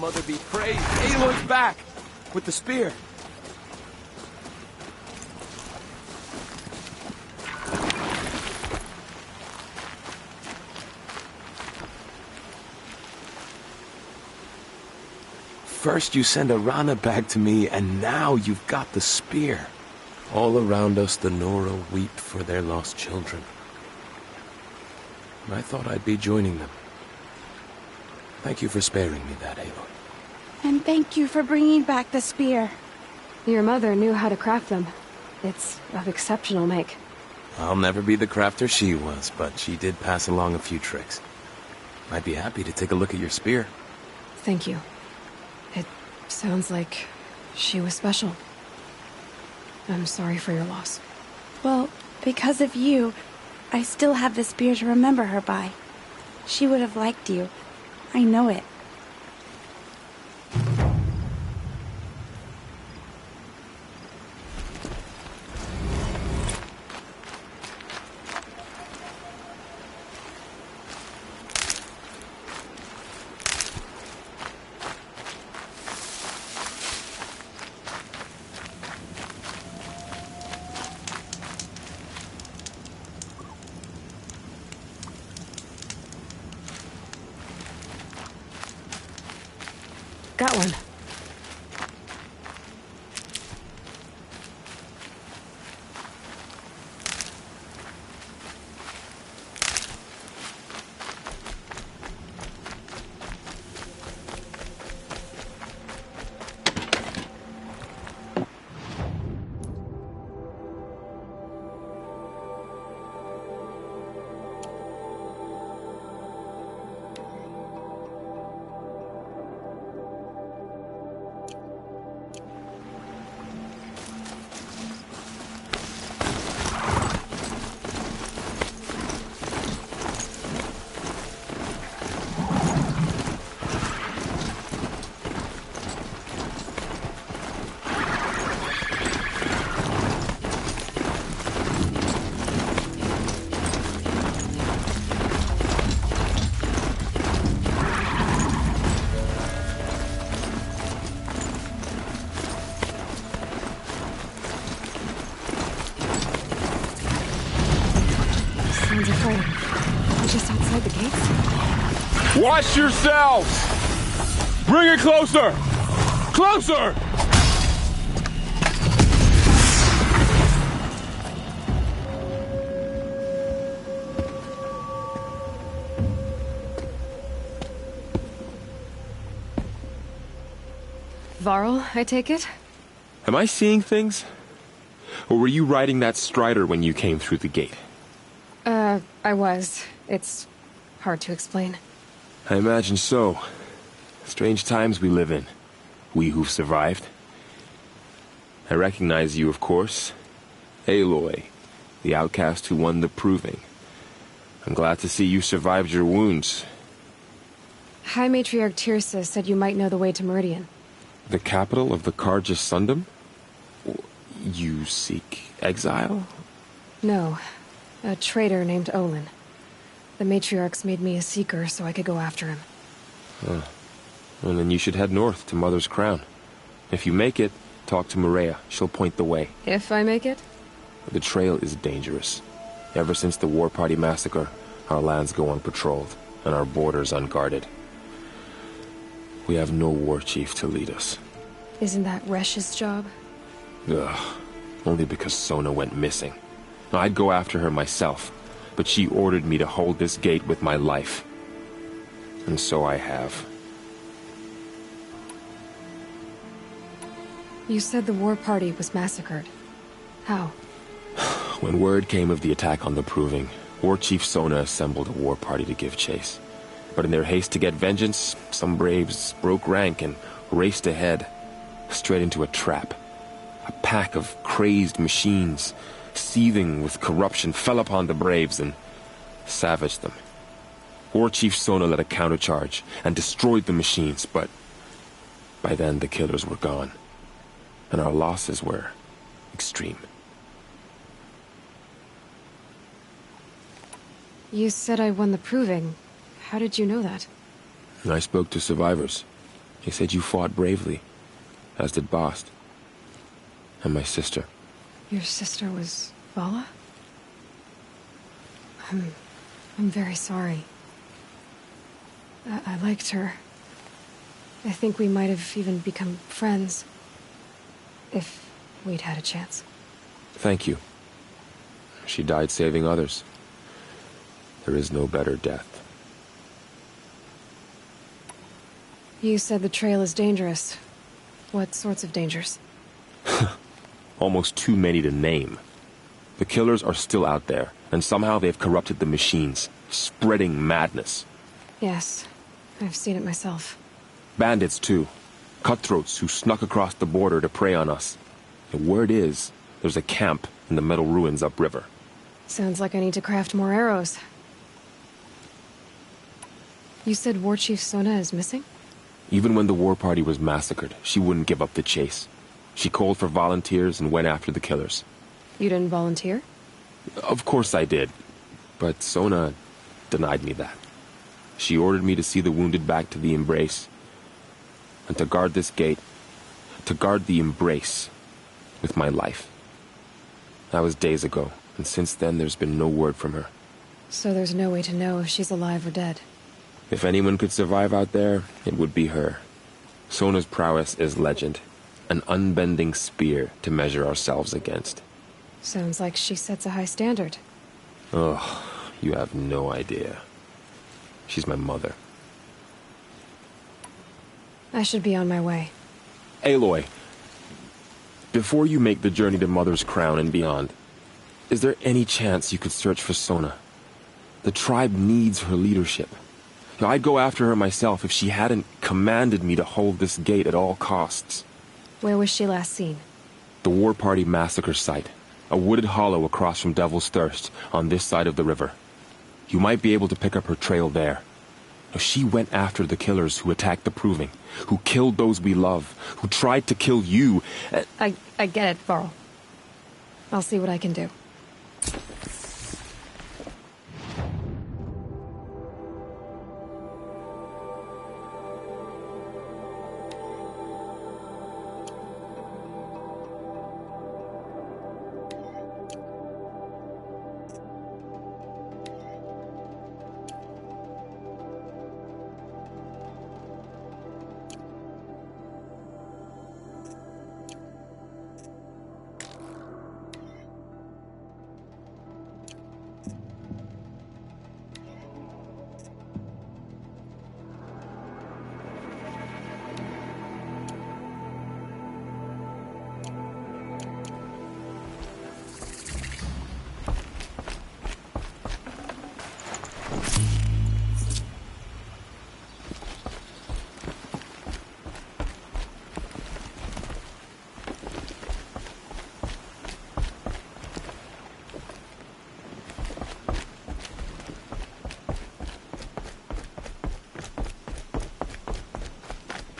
mother be praised. Aloy's back! With the spear. First you send Arana back to me, and now you've got the spear. All around us the Nora weep for their lost children. I thought I'd be joining them. Thank you for sparing me that, Aloy. And thank you for bringing back the spear. Your mother knew how to craft them. It's of exceptional make. I'll never be the crafter she was, but she did pass along a few tricks. I'd be happy to take a look at your spear. Thank you. It sounds like she was special. I'm sorry for your loss. Well, because of you, I still have the spear to remember her by. She would have liked you. I know it. Got one. Sounds afraid. We're just outside the gates. Watch yourselves! Bring it closer! Closer! Varl, I take it? Am I seeing things? Or were you riding that strider when you came through the gate? I was. It's hard to explain. I imagine so. Strange times we live in. We who've survived. I recognize you, of course. Aloy, the outcast who won the proving. I'm glad to see you survived your wounds. High Matriarch Tirsa said you might know the way to Meridian. The capital of the Carja Sundom? You seek exile? No. A traitor named Olin. The Matriarchs made me a seeker so I could go after him. Well, then you should head north to Mother's Crown. If you make it, talk to Maria. She'll point the way. If I make it? The trail is dangerous. Ever since the War Party massacre, our lands go unpatrolled, and our borders unguarded. We have no war chief to lead us. Isn't that Resh's job? Ugh. Only because Sona went missing. I'd go after her myself, but she ordered me to hold this gate with my life. And so I have. You said the War Party was massacred. How? When word came of the attack on the Proving, War Chief Sona assembled a war party to give chase. But in their haste to get vengeance, some braves broke rank and raced ahead, straight into a trap. A pack of crazed machines, seething with corruption, fell upon the braves and savaged them. War Chief Sona led a countercharge and destroyed the machines, but by then the killers were gone, and our losses were extreme. You said I won the Proving. How did you know that? I spoke to survivors. He said you fought bravely, as did Bast. And my sister. Your sister was Vala? I'm very sorry. I liked her. I think we might have even become friends. If we'd had a chance. Thank you. She died saving others. There is no better death. You said the trail is dangerous. What sorts of dangers? Almost too many to name. The killers are still out there, and somehow they've corrupted the machines, spreading madness. Yes, I've seen it myself. Bandits, too. Cutthroats who snuck across the border to prey on us. The word is, there's a camp in the metal ruins upriver. Sounds like I need to craft more arrows. You said War Chief Sona is missing? Even when the war party was massacred, she wouldn't give up the chase. She called for volunteers and went after the killers. You didn't volunteer? Of course I did. But Sona denied me that. She ordered me to see the wounded back to the Embrace. And to guard this gate. To guard the Embrace. With my life. That was days ago, and since then there's been no word from her. So there's no way to know if she's alive or dead. If anyone could survive out there, it would be her. Sona's prowess is legend. An unbending spear to measure ourselves against. Sounds like she sets a high standard. Oh, you have no idea. She's my mother. I should be on my way. Aloy, before you make the journey to Mother's Crown and beyond, is there any chance you could search for Sona? The tribe needs her leadership. I'd go after her myself if she hadn't commanded me to hold this gate at all costs. Where was she last seen? The War Party massacre site. A wooded hollow across from Devil's Thirst, on this side of the river. You might be able to pick up her trail there. She went after the killers who attacked the Proving, who killed those we love, who tried to kill you. I get it, Varl. I'll see what I can do.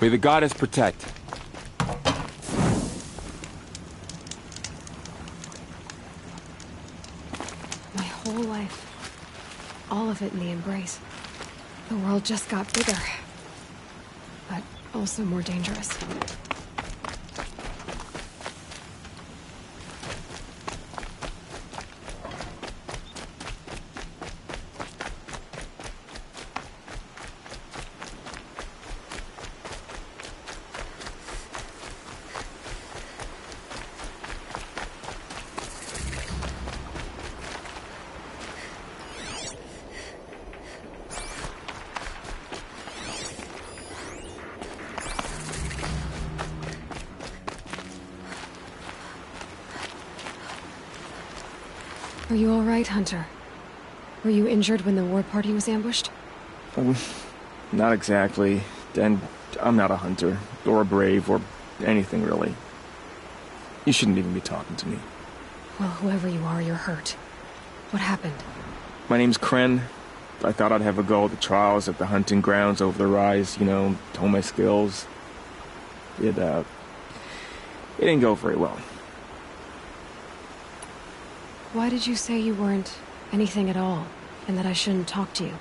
May the goddess protect. My whole life. All of it in the Embrace. The world just got bigger. But also more dangerous. Are you all right, Hunter? Were you injured when the war party was ambushed? Not exactly. And I'm not a hunter, or a brave, or anything really. You shouldn't even be talking to me. Well, whoever you are, you're hurt. What happened? My name's Kren. I thought I'd have a go at the trials at the hunting grounds over the rise, you know, hone my skills. It didn't go very well. Why did you say you weren't anything at all, and that I shouldn't talk to you?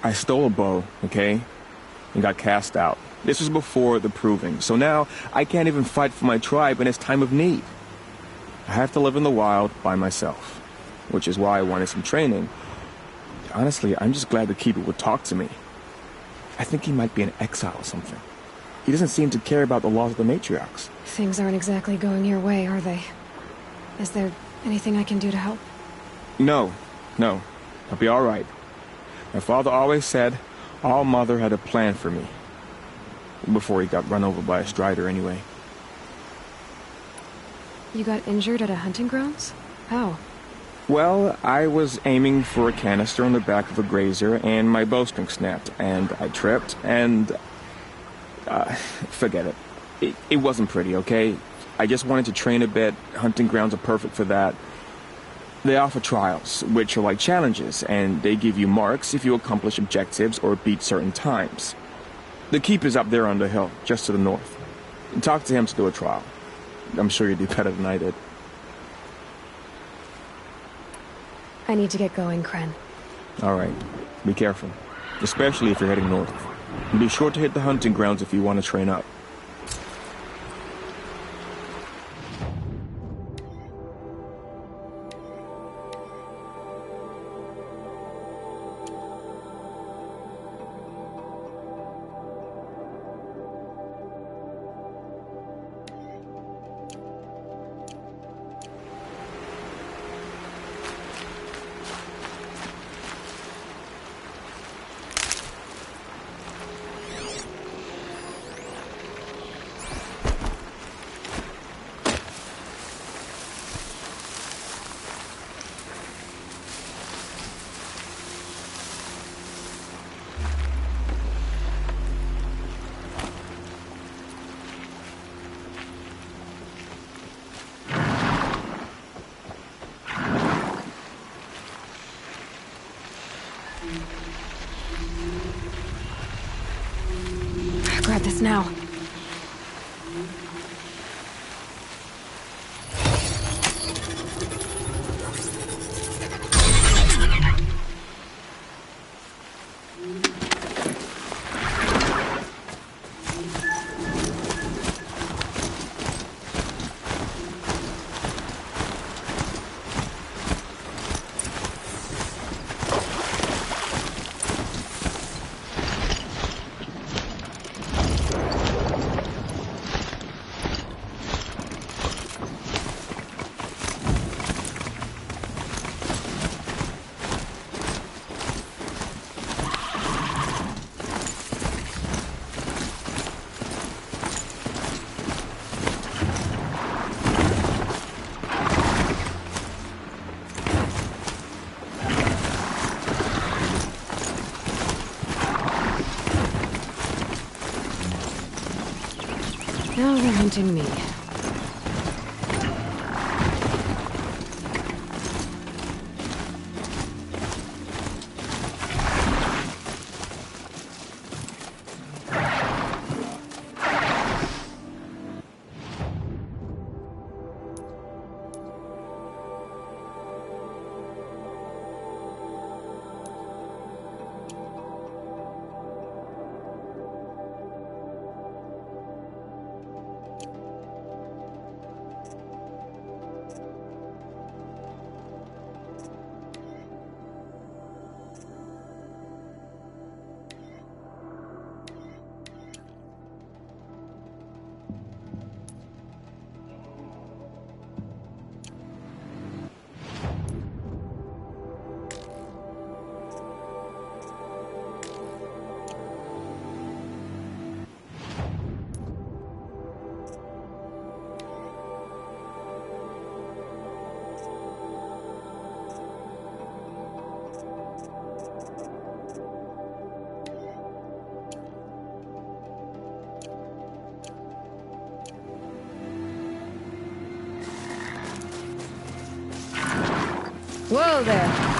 I stole a bow, okay? And got cast out. This was before the Proving, so now I can't even fight for my tribe in its time of need. I have to live in the wild by myself, which is why I wanted some training. Honestly, I'm just glad the Keeper would talk to me. I think he might be in exile or something. He doesn't seem to care about the laws of the matriarchs. Things aren't exactly going your way, are they? Is there anything I can do to help? No. I'll be all right. My father always said All Mother had a plan for me. Before he got run over by a strider, anyway. You got injured at a hunting grounds? How? Well, I was aiming for a canister on the back of a grazer, and my bowstring snapped, and I tripped, and... forget it. It wasn't pretty, okay? I just wanted to train a bit. Hunting grounds are perfect for that. They offer trials, which are like challenges, and they give you marks if you accomplish objectives or beat certain times. The Keeper's up there on the hill, just to the north. Talk to him to do a trial. I'm sure you'd do better than I did. I need to get going, Kren. All right. Be careful. Especially if you're heading north. And be sure to hit the hunting grounds if you want to train up. Grab this now. Now they're hunting me. Whoa there!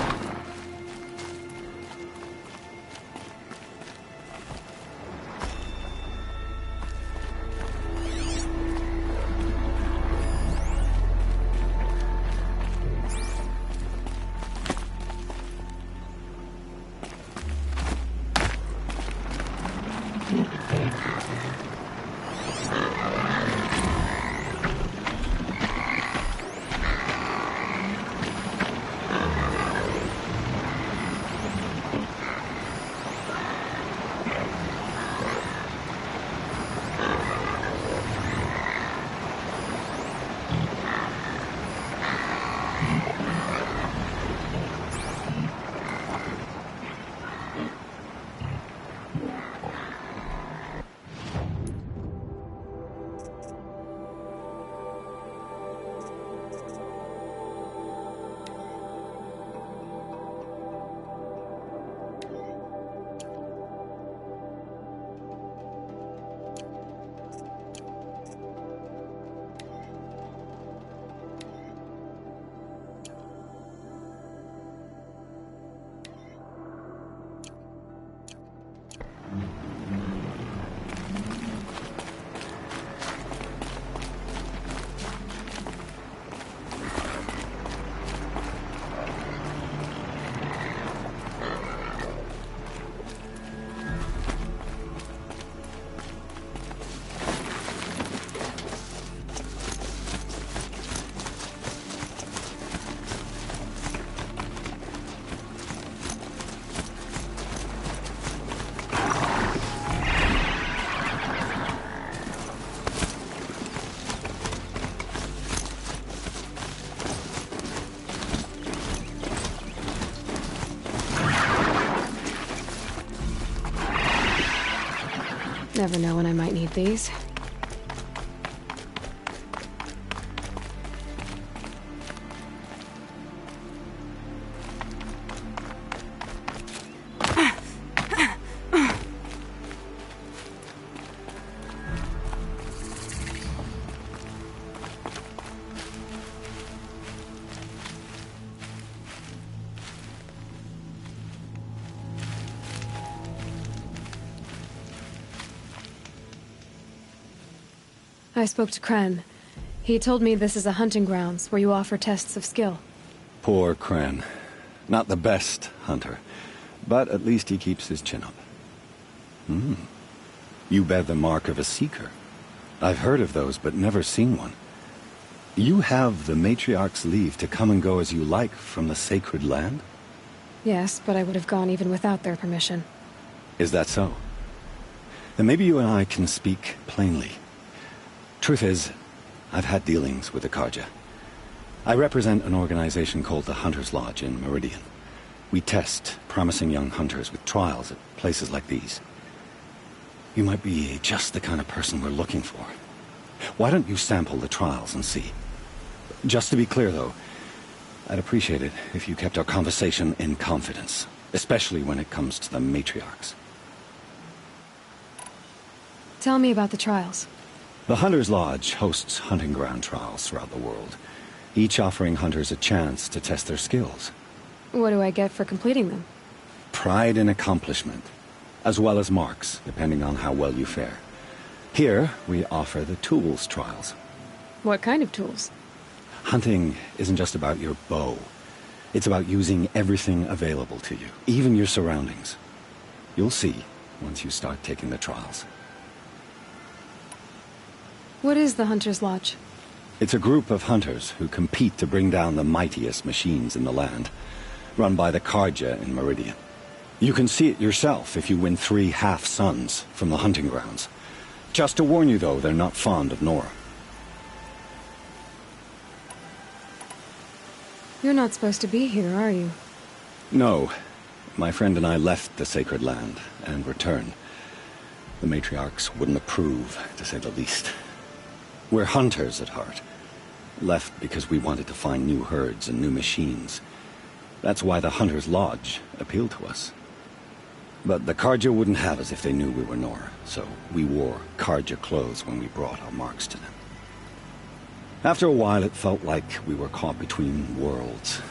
Never know when I might need these. I spoke to Kren. He told me this is a hunting grounds where you offer tests of skill. Poor Kren. Not the best hunter, but at least he keeps his chin up. You bear the mark of a seeker. I've heard of those, but never seen one. You have the Matriarch's leave to come and go as you like from the sacred land? Yes, but I would have gone even without their permission. Is that so? Then maybe you and I can speak plainly. Truth is, I've had dealings with the Carja. I represent an organization called the Hunter's Lodge in Meridian. We test promising young hunters with trials at places like these. You might be just the kind of person we're looking for. Why don't you sample the trials and see? Just to be clear, though, I'd appreciate it if you kept our conversation in confidence, especially when it comes to the matriarchs. Tell me about the trials. The Hunter's Lodge hosts hunting ground trials throughout the world, each offering hunters a chance to test their skills. What do I get for completing them? Pride in accomplishment, as well as marks, depending on how well you fare. Here, we offer the tools trials. What kind of tools? Hunting isn't just about your bow. It's about using everything available to you, even your surroundings. You'll see once you start taking the trials. What is the Hunter's Lodge? It's a group of hunters who compete to bring down the mightiest machines in the land, run by the Carja in Meridian. You can see it yourself if you win 3 half-suns from the hunting grounds. Just to warn you, though, they're not fond of Nora. You're not supposed to be here, are you? No. My friend and I left the sacred land and returned. The matriarchs wouldn't approve, to say the least. We're hunters at heart. Left because we wanted to find new herds and new machines. That's why the Hunter's Lodge appealed to us. But the Carja wouldn't have us if they knew we were Nora, so we wore Carja clothes when we brought our marks to them. After a while, it felt like we were caught between worlds.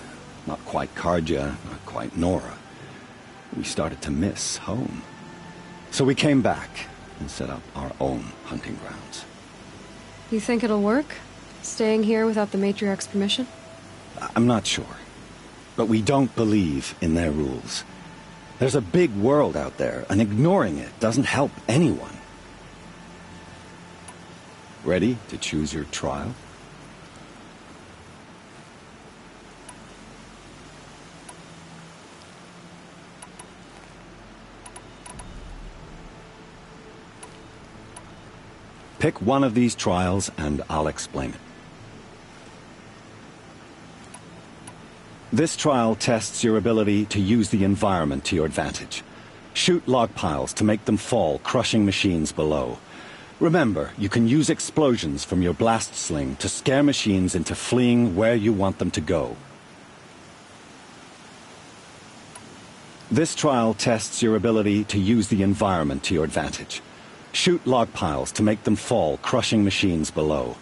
Not quite Carja, not quite Nora. We started to miss home. So we came back and set up our own hunting grounds. You think it'll work? Staying here without the Matriarch's permission? I'm not sure. But we don't believe in their rules. There's a big world out there, and ignoring it doesn't help anyone. Ready to choose your trial? Pick one of these trials, and I'll explain it. This trial tests your ability to use the environment to your advantage. Shoot log piles to make them fall, crushing machines below. Remember, you can use explosions from your blast sling to scare machines into fleeing where you want them to go. This trial tests your ability to use the environment to your advantage. Shoot log piles to make them fall, crushing machines below.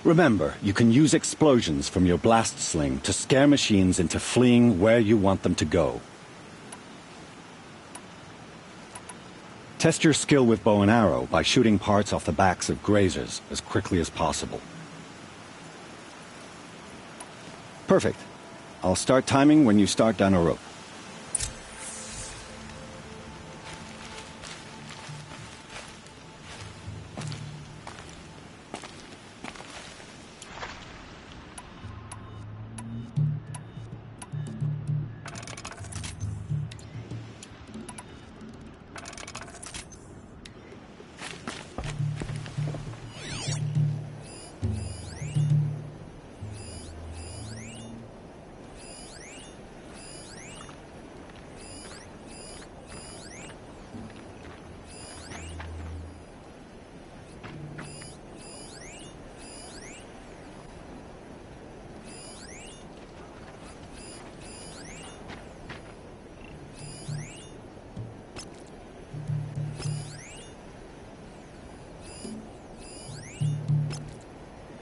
Remember, you can use explosions from your blast sling to scare machines into fleeing where you want them to go. Test your skill with bow and arrow by shooting parts off the backs of grazers as quickly as possible. Perfect. I'll start timing when you start down a rope.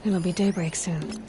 It'll be daybreak soon.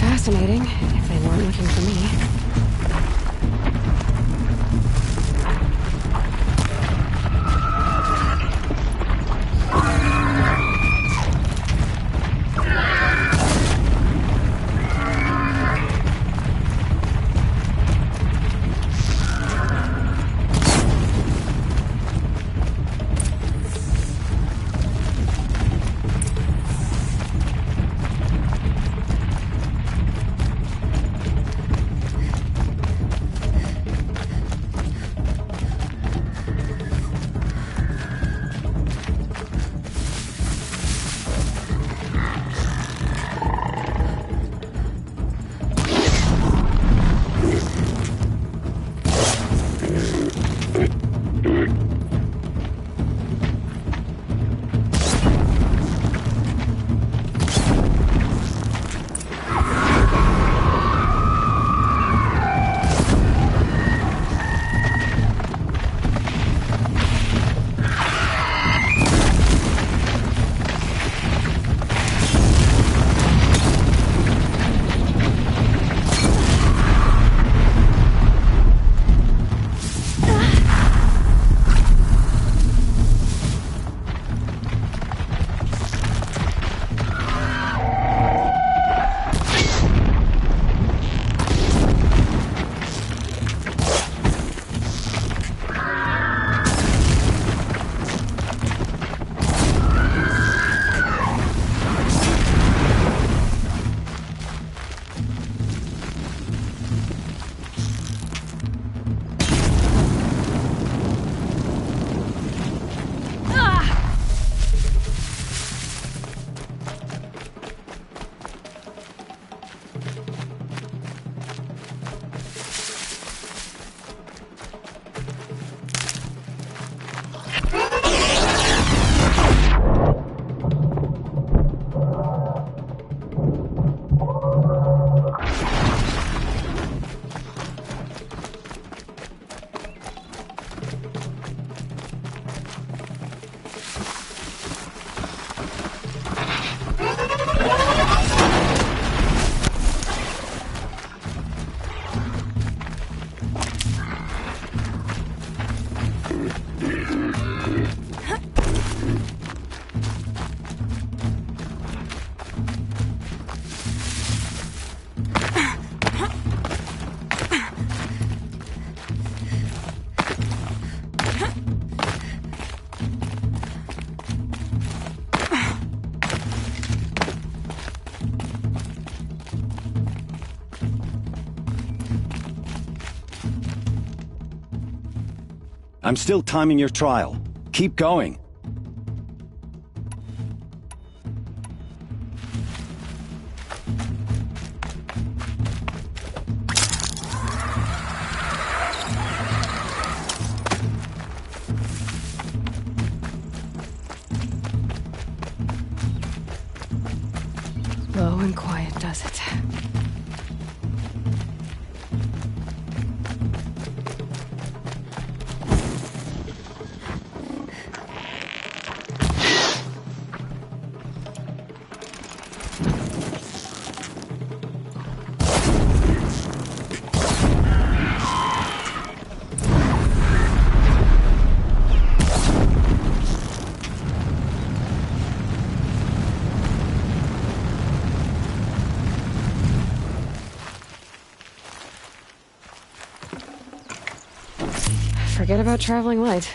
Fascinating, if they weren't looking for me. I'm still timing your trial. Keep going. Low and quiet does it. Forget about traveling light.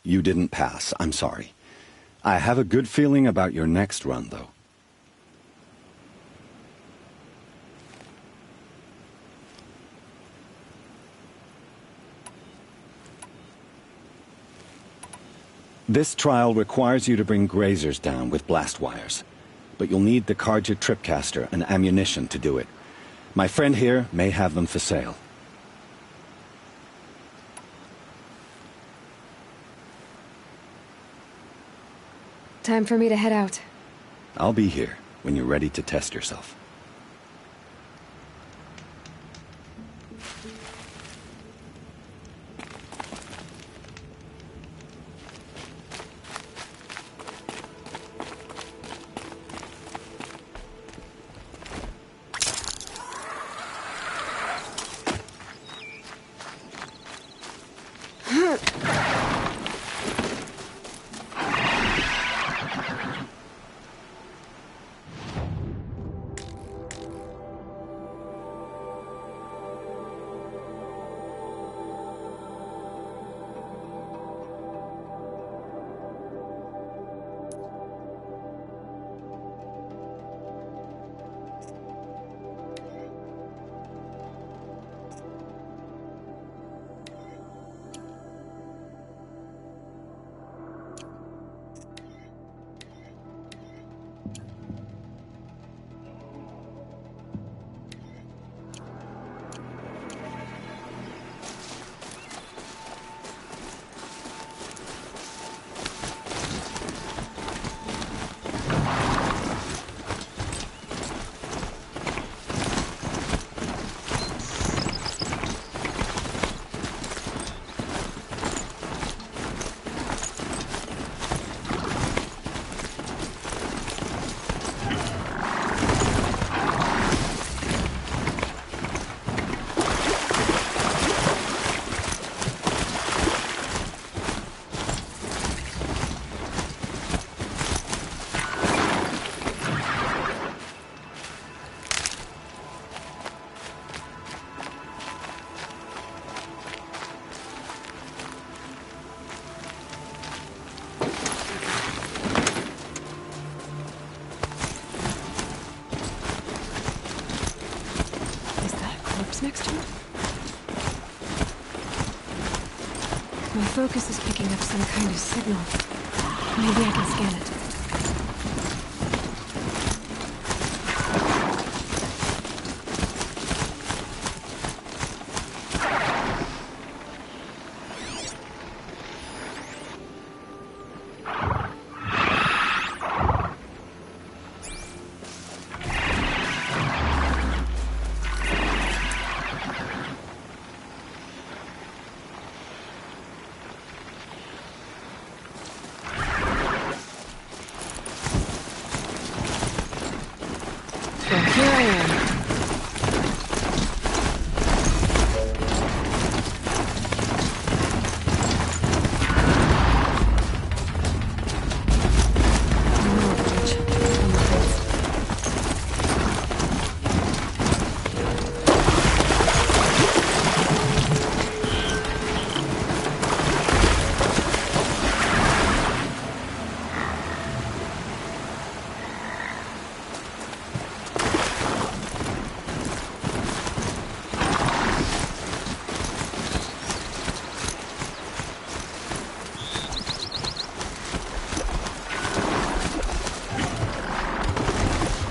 You didn't pass. I'm sorry. I have a good feeling about your next run, though. This trial requires you to bring grazers down with blast wires. But you'll need the Carja Tripcaster and ammunition to do it. My friend here may have them for sale. Time for me to head out. I'll be here when you're ready to test yourself. next to it? My focus is picking up some kind of signal. Maybe I can scan it. Here I am.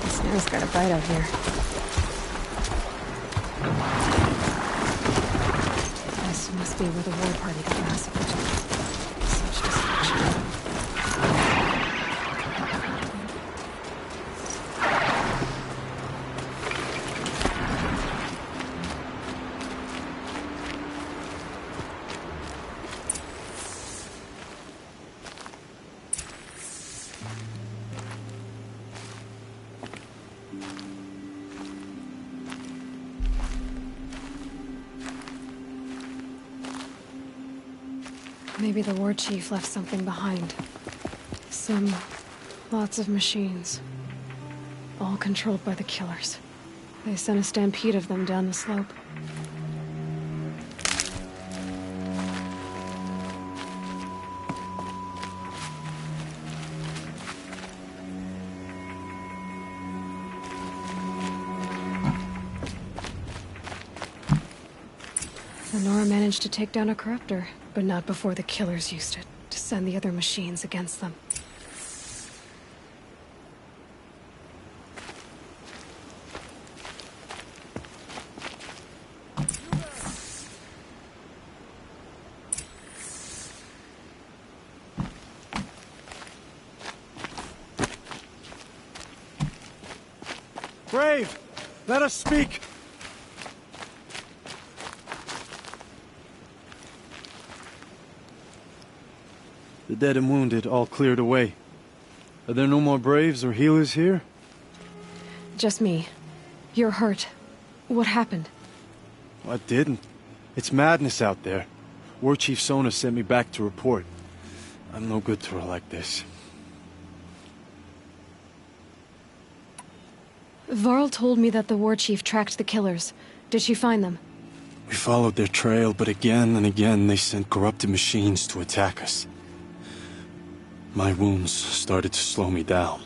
Snare's got a bite out here. This must be where the war party got massacred. Such destruction. Maybe the war chief left something behind. Lots of machines. All controlled by the killers. They sent a stampede of them down the slope. The Nora managed to take down a corruptor, but not before the killers used it to send the other machines against them. Brave! Let us speak! The dead and wounded all cleared away. Are there no more Braves or healers here? Just me. You're hurt. What happened? I didn't. It's madness out there. War Chief Sona sent me back to report. I'm no good to her like this. Varl told me that the war chief tracked the killers. Did she find them? We followed their trail, but again and again they sent corrupted machines to attack us. My wounds started to slow me down,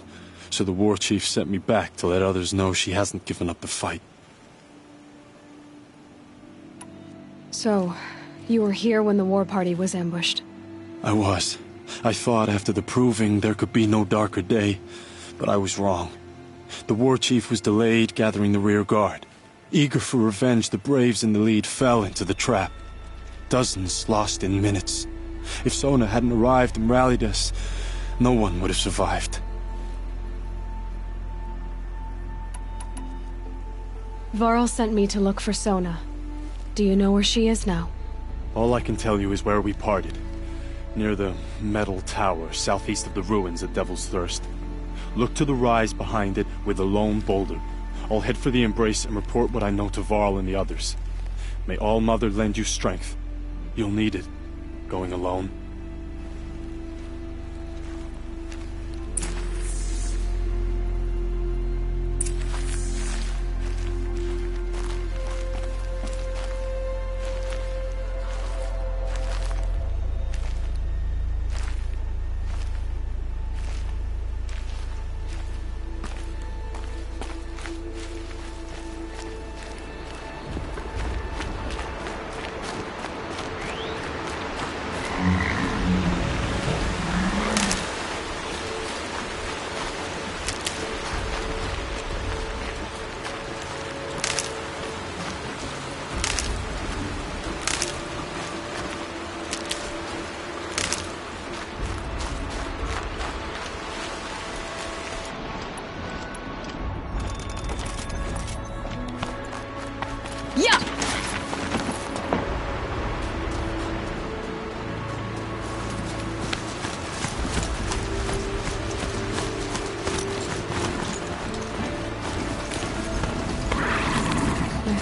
so the war chief sent me back to let others know she hasn't given up the fight. So, you were here when the war party was ambushed? I was. I thought after the proving there could be no darker day, but I was wrong. The war chief was delayed gathering the rear guard. Eager for revenge, the Braves in the lead fell into the trap. Dozens lost in minutes. If Sona hadn't arrived and rallied us, no one would have survived. Varl sent me to look for Sona. Do you know where she is now? All I can tell you is where we parted. Near the metal tower, southeast of the ruins at Devil's Thirst. Look to the rise behind it with a lone boulder. I'll head for the Embrace and report what I know to Varl and the others. May All Mother lend you strength. You'll need it, going alone.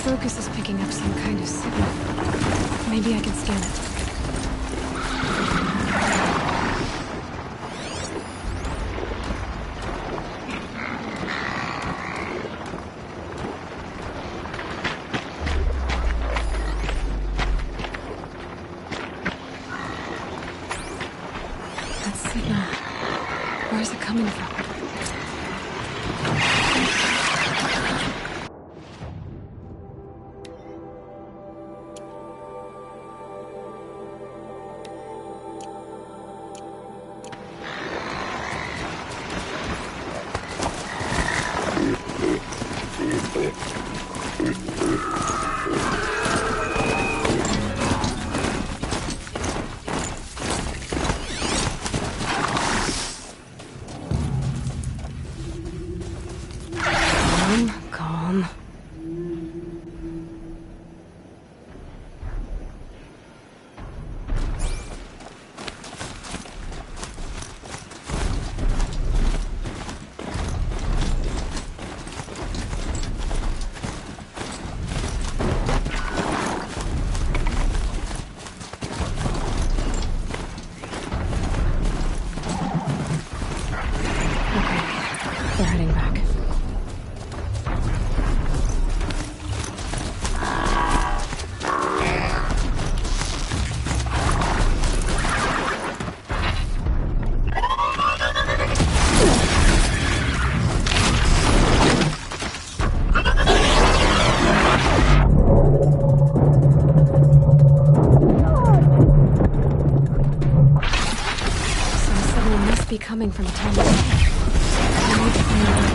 focus is picking up some kind of signal. Maybe I can scan it. That signal. Where's it coming from? Calm. Okay, they're heading back. Coming from the tunnel. I need to find out.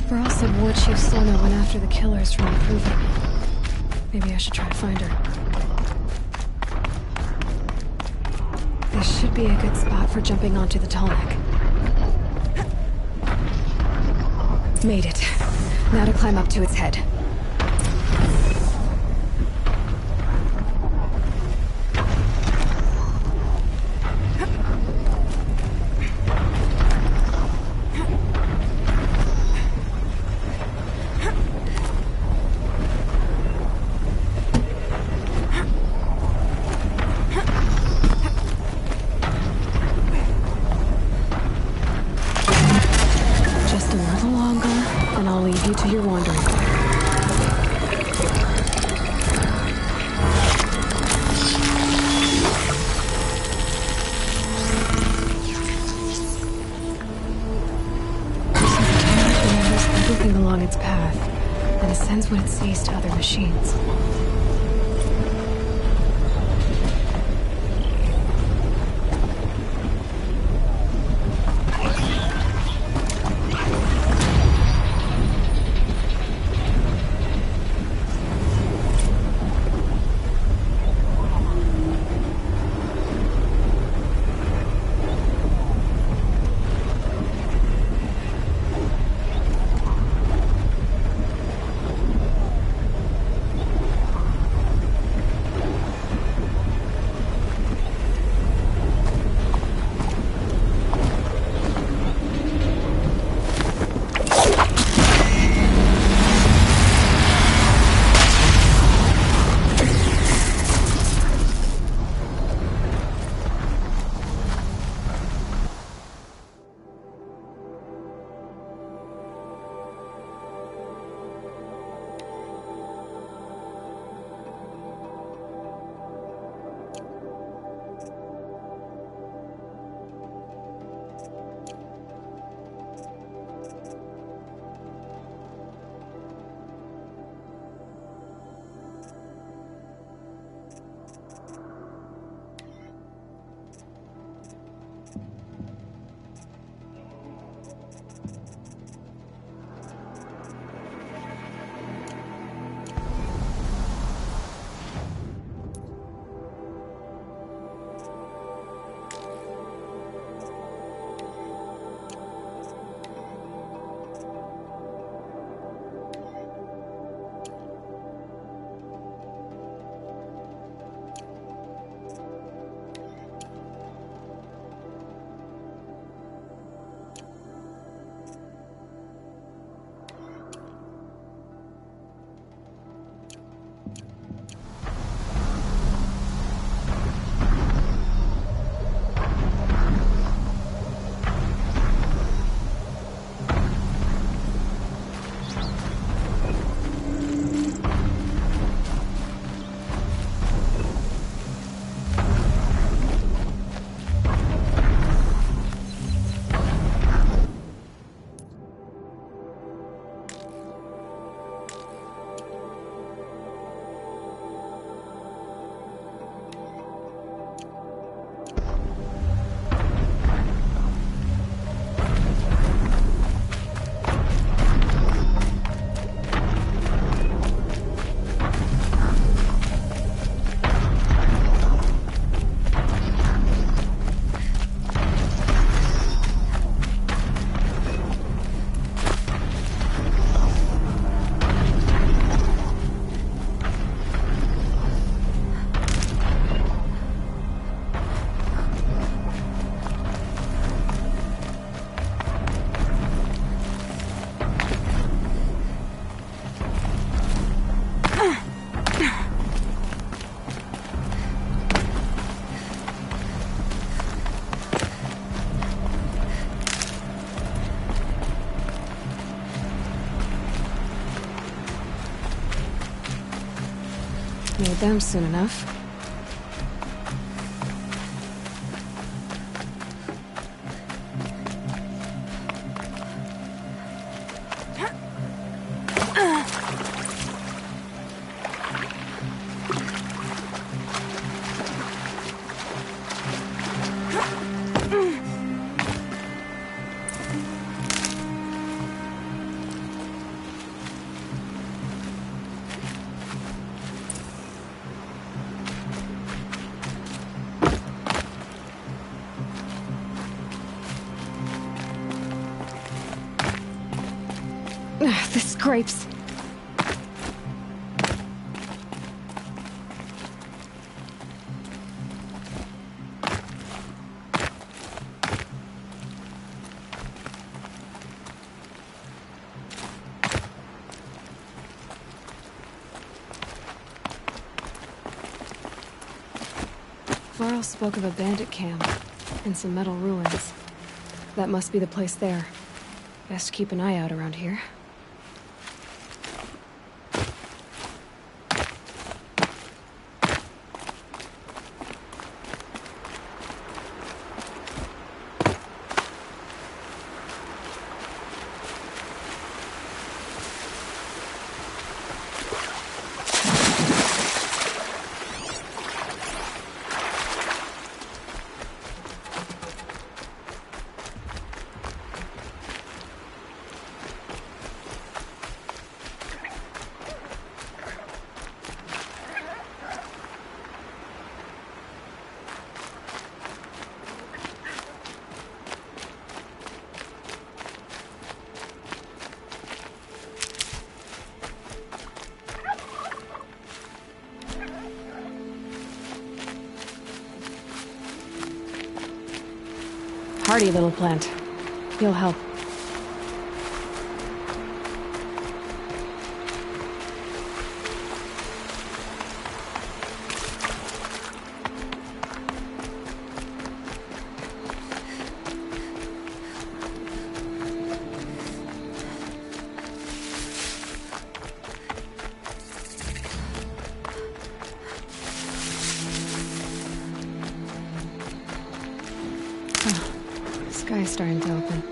Varl said War Chief Sona went after the killers from the Proving. Maybe I should try to find her. This should be a good spot for jumping onto the Tallneck. Made it. Now to climb up to its head. Leave you to your wandering. Everything along its path, and it sends what it sees to other machines. with them soon enough. The scrapes. Varl spoke of a bandit camp and some metal ruins. That must be the place there. Best keep an eye out around here. Hardy little plant. You'll help. Sky's starting to open.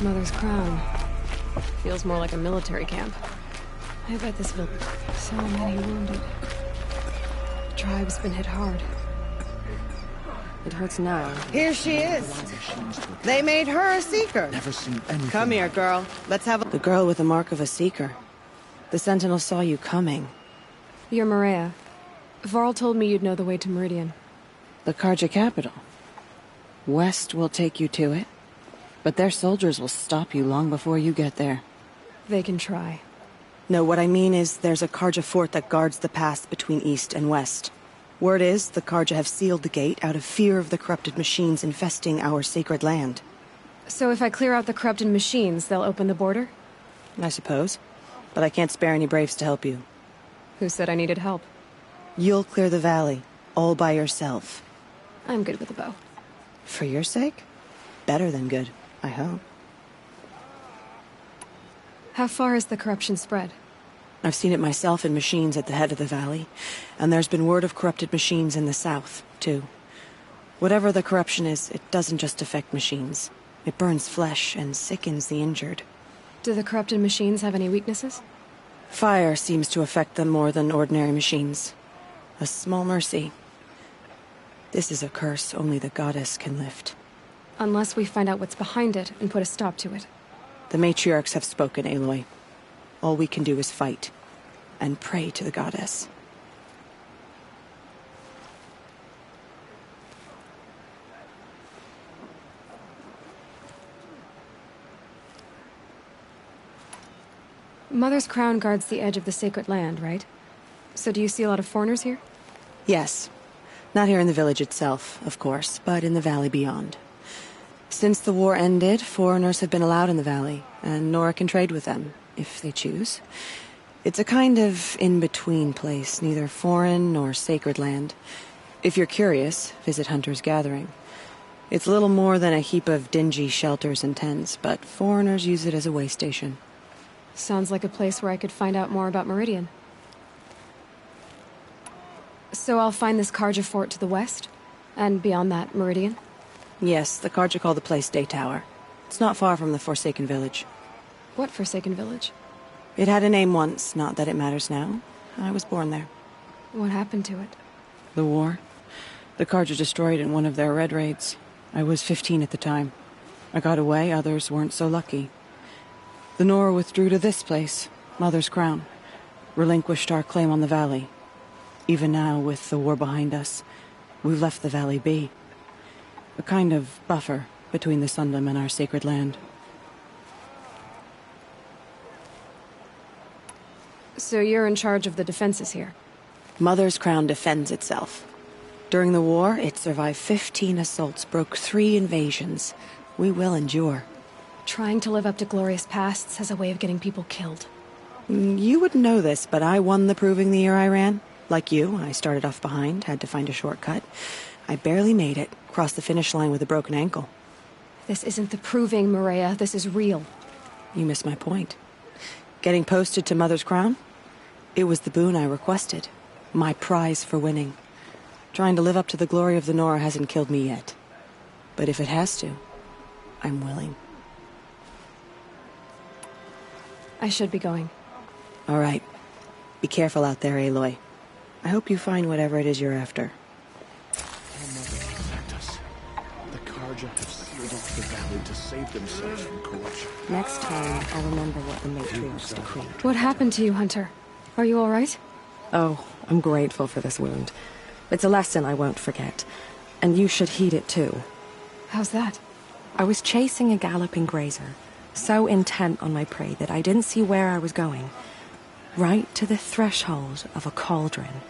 Mother's Crown. Feels more like a military camp. I bet this village. So many wounded. The tribe's been hit hard. It hurts now. Here she is. They made her a seeker. Never seen anything. Come here, girl. Let's have a... The girl with the mark of a seeker. The Sentinel saw you coming. You're Maria. Varl told me you'd know the way to Meridian. The Carja capital. West will take you to it, but their soldiers will stop you long before you get there. They can try. No, what I mean is there's a Carja fort that guards the pass between East and West. Word is, the Carja have sealed the gate out of fear of the corrupted machines infesting our sacred land. So if I clear out the corrupted machines, they'll open the border? I suppose. But I can't spare any braves to help you. Who said I needed help? You'll clear the valley, all by yourself. I'm good with a bow. For your sake? Better than good, I hope. How far has the corruption spread? I've seen it myself in machines at the head of the valley, and there's been word of corrupted machines in the south, too. Whatever the corruption is, it doesn't just affect machines. It burns flesh and sickens the injured. Do the corrupted machines have any weaknesses? Fire seems to affect them more than ordinary machines. A small mercy. This is a curse only the goddess can lift. Unless we find out what's behind it and put a stop to it. The matriarchs have spoken, Aloy. All we can do is fight, and pray to the goddess. Mother's Crown guards the edge of the sacred land, right? So do you see a lot of foreigners here? Yes. Not here in the village itself, of course, but in the valley beyond. Since the war ended, foreigners have been allowed in the valley, and Nora can trade with them, if they choose. It's a kind of in-between place, neither foreign nor sacred land. If you're curious, visit Hunter's Gathering. It's little more than a heap of dingy shelters and tents, but foreigners use it as a way station. Sounds like a place where I could find out more about Meridian. So I'll find this Carja fort to the west? And beyond that, Meridian? Yes, the Carja call the place Day Tower. It's not far from the Forsaken Village. What Forsaken Village? It had a name once, not that it matters now. I was born there. What happened to it? The war. The Carja destroyed in one of their red raids. I was 15 at the time. I got away, others weren't so lucky. The Nora withdrew to this place, Mother's Crown. Relinquished our claim on the valley. Even now, with the war behind us, we've left the valley be. A kind of buffer between the Sundom and our sacred land. So you're in charge of the defenses here? Mother's Crown defends itself. During the war, it survived 15 assaults, broke 3 invasions. We will endure. Trying to live up to glorious pasts has a way of getting people killed. You wouldn't know this, but I won the proving the year I ran. Like you, I started off behind, had to find a shortcut. I barely made it, crossed the finish line with a broken ankle. This isn't the proving, Maria. This is real. You missed my point. Getting posted to Mother's Crown? It was the boon I requested. My prize for winning. Trying to live up to the glory of the Nora hasn't killed me yet. But if it has to, I'm willing. I should be going. All right. Be careful out there, Aloy. I hope you find whatever it is you're after. Our mother protect us. The Carja have sealed off the valley to save themselves from corruption. Next time, I'll remember what the matriarchs decreed. What happened to you, Hunter? Are you all right? Oh, I'm grateful for this wound. It's a lesson I won't forget. And you should heed it too. How's that? I was chasing a galloping grazer, so intent on my prey that I didn't see where I was going. Right to the threshold of a cauldron.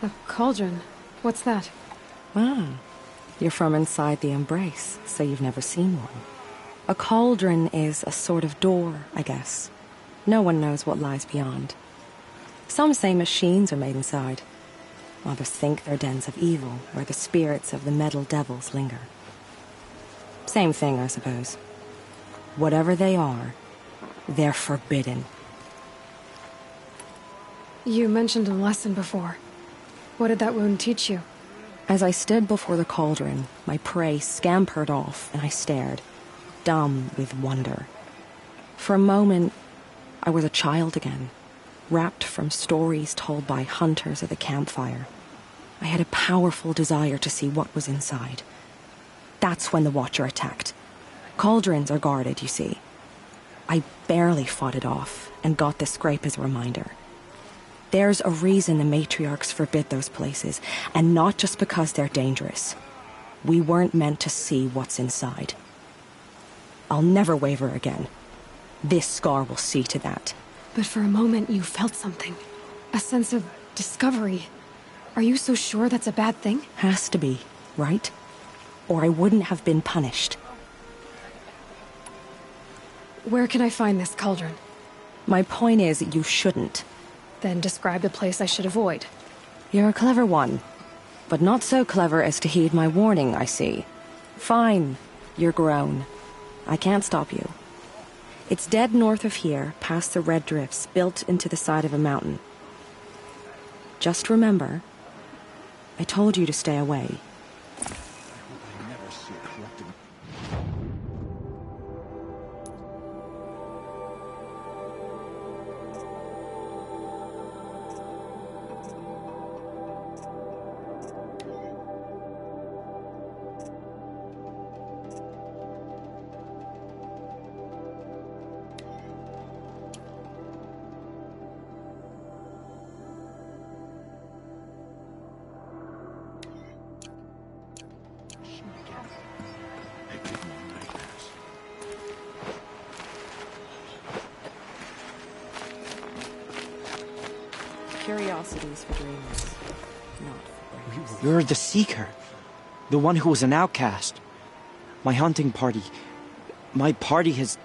A cauldron? What's that? Ah, you're from inside the Embrace, so you've never seen one. A cauldron is a sort of door, I guess. No one knows what lies beyond. Some say machines are made inside. Others think they're dens of evil, where the spirits of the metal devils linger. Same thing, I suppose. Whatever they are, they're forbidden. You mentioned a lesson before. What did that wound teach you? As I stood before the cauldron, my prey scampered off, and I stared, dumb with wonder. For a moment, I was a child again, wrapped from stories told by hunters at the campfire. I had a powerful desire to see what was inside. That's when the Watcher attacked. Cauldrons are guarded, you see. I barely fought it off, and got this scrape as a reminder. There's a reason the matriarchs forbid those places, and not just because they're dangerous. We weren't meant to see what's inside. I'll never waver again. This scar will see to that. But for a moment you felt something. A sense of discovery. Are you so sure that's a bad thing? Has to be, right? Or I wouldn't have been punished. Where can I find this cauldron? My point is, you shouldn't. Then describe the place I should avoid. You're a clever one. But not so clever as to heed my warning, I see. Fine. You're grown. I can't stop you. It's dead north of here, past the red drifts, built into the side of a mountain. Just remember, I told you to stay away. I never see corrupted. Curiosities for dreamers, not for brains. You're the Seeker. The one who was an outcast. My hunting party... My party has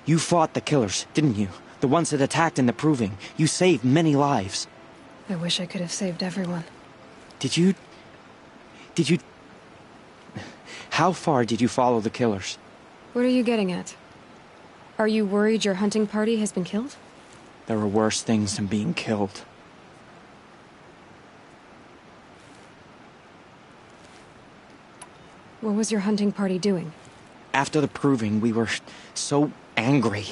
You fought the killers, didn't you? The ones that attacked in the Proving. You saved many lives. I wish I could have saved everyone. Did you... How far did you follow the killers? What are you getting at? Are you worried your hunting party has been killed? There are worse things than being killed. What was your hunting party doing? After the Proving, we were so angry.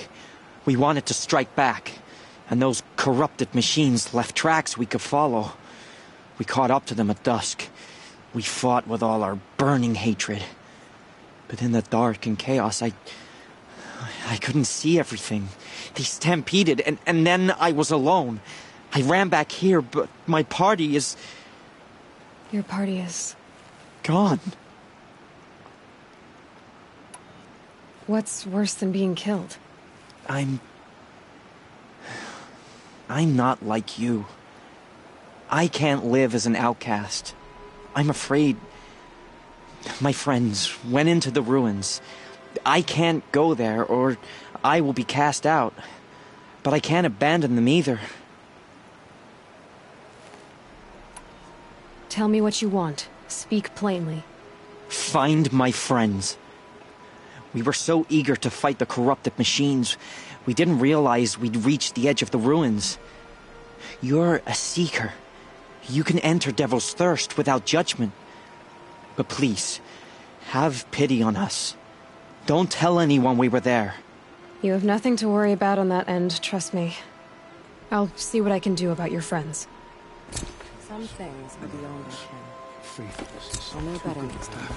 We wanted to strike back. And those corrupted machines left tracks we could follow. We caught up to them at dusk. We fought with all our burning hatred. But in the dark and chaos, I couldn't see everything. They stampeded, and then I was alone. I ran back here, but my party is... Your party is... gone. What's worse than being killed? I'm not like you. I can't live as an outcast. I'm afraid... My friends went into the ruins. I can't go there, or I will be cast out. But I can't abandon them either. Tell me what you want. Speak plainly. Find my friends. We were so eager to fight the corrupted machines, we didn't realize we'd reached the edge of the ruins. You're a seeker. You can enter Devil's Thirst without judgment. But please, have pity on us. Don't tell anyone we were there. You have nothing to worry about on that end, trust me. I'll see what I can do about your friends. Some things are beyond our ken. Faithless. I'll know better next time.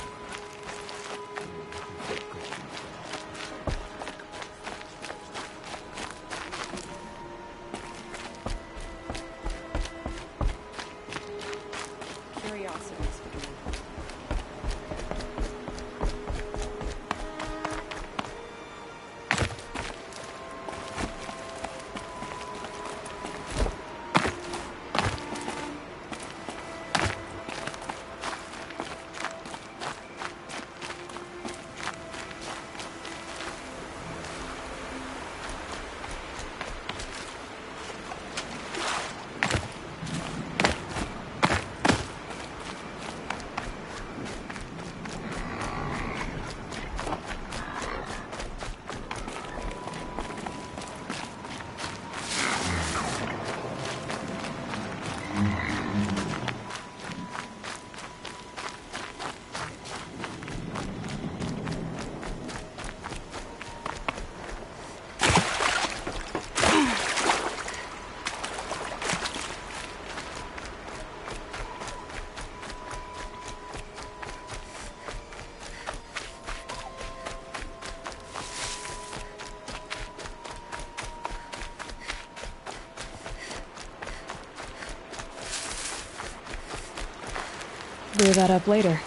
Clear that up later.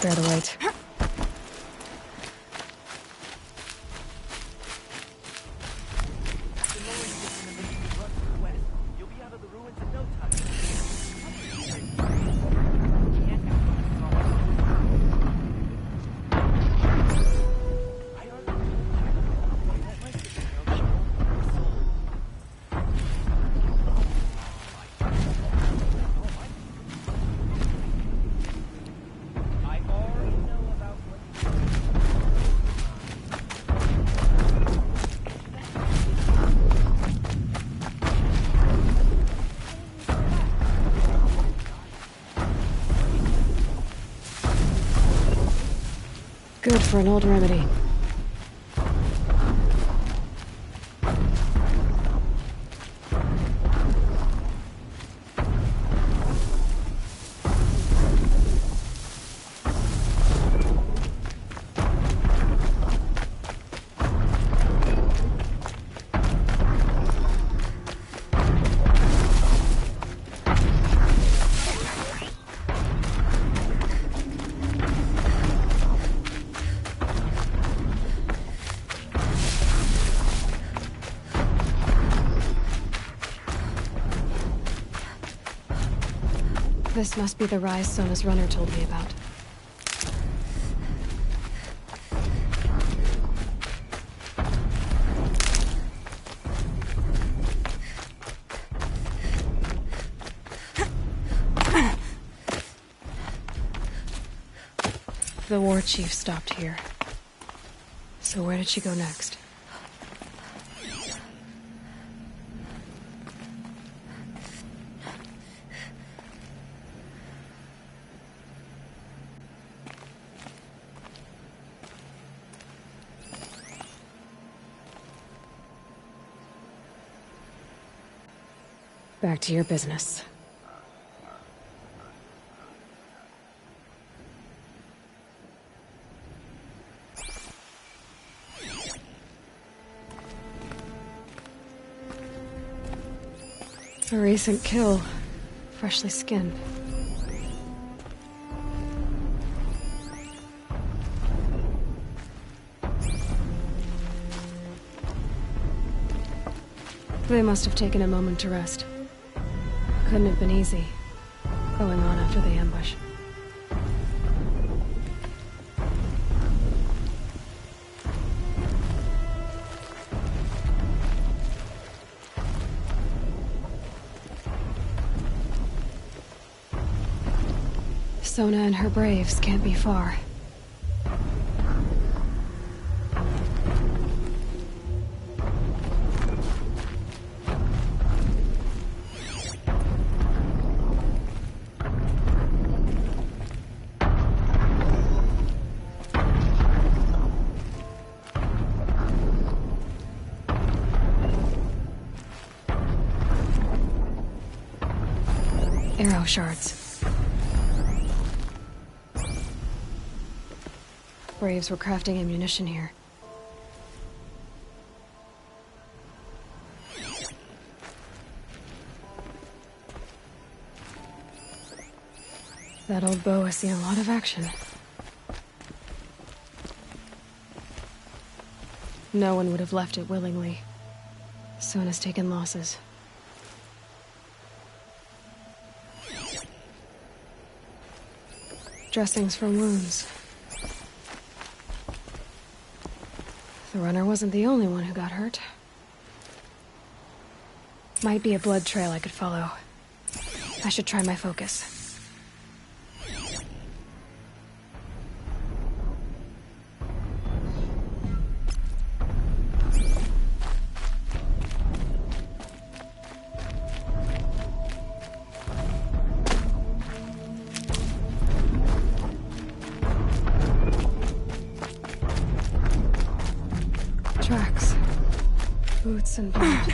Bear the weight. Good for an old remedy. This must be the rise Sona's runner told me about. The war chief stopped here. So where did she go next? Back to your business. A recent kill. Freshly skinned. They must have taken a moment to rest. Couldn't have been easy, going on after the ambush. Sona and her braves can't be far. Arrow shards. Braves were crafting ammunition here. That old bow has seen a lot of action. No one would have left it willingly. Sona's taken losses. Dressings from wounds. The runner wasn't the only one who got hurt. Might be a blood trail I could follow. I should try my focus. Tracks. Boots and blood.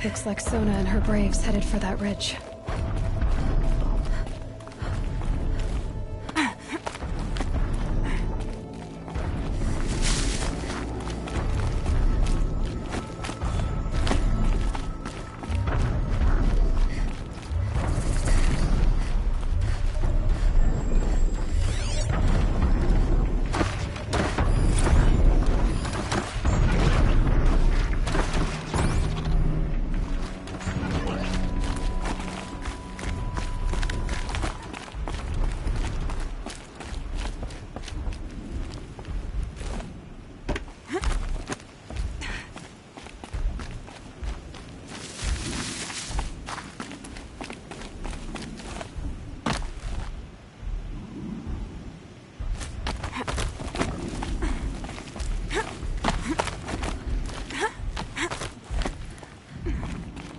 Looks like Sona and her braves headed for that ridge.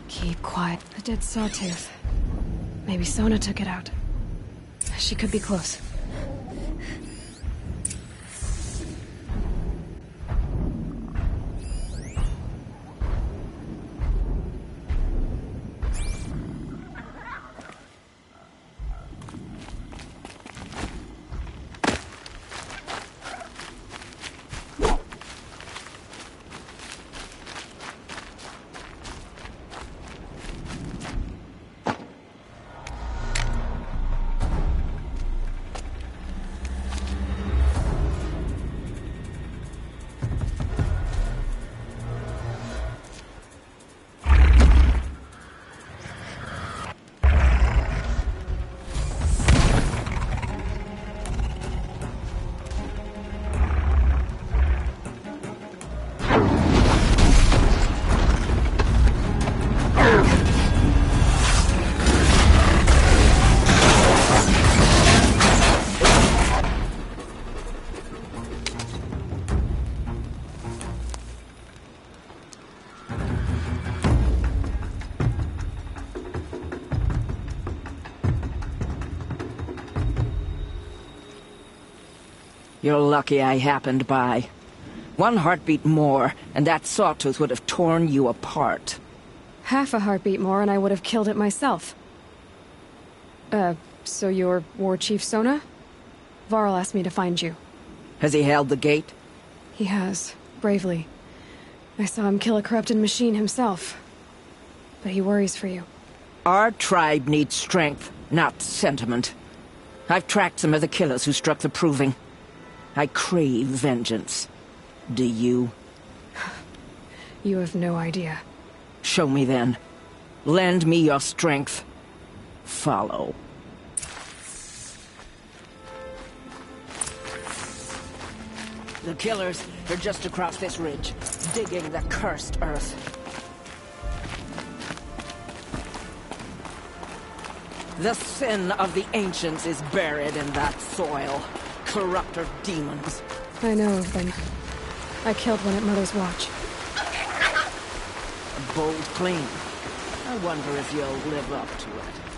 Keep quiet. A dead sawtooth. Maybe Sona took it out. She could be close. You're lucky I happened by. One heartbeat more, and that sawtooth would have torn you apart. Half a heartbeat more and I would have killed it myself. So you're War Chief Sona? Varl asked me to find you. Has he held the gate? He has, bravely. I saw him kill a corrupted machine himself. But he worries for you. Our tribe needs strength, not sentiment. I've tracked some of the killers who struck the Proving. I crave vengeance. Do you? You have no idea. Show me then. Lend me your strength. Follow. The killers are just across this ridge, digging the cursed earth. The sin of the ancients is buried in that soil. Corrupter demons. I know of them. I killed one at Mother's Watch. A bold claim. I wonder if you'll live up to it.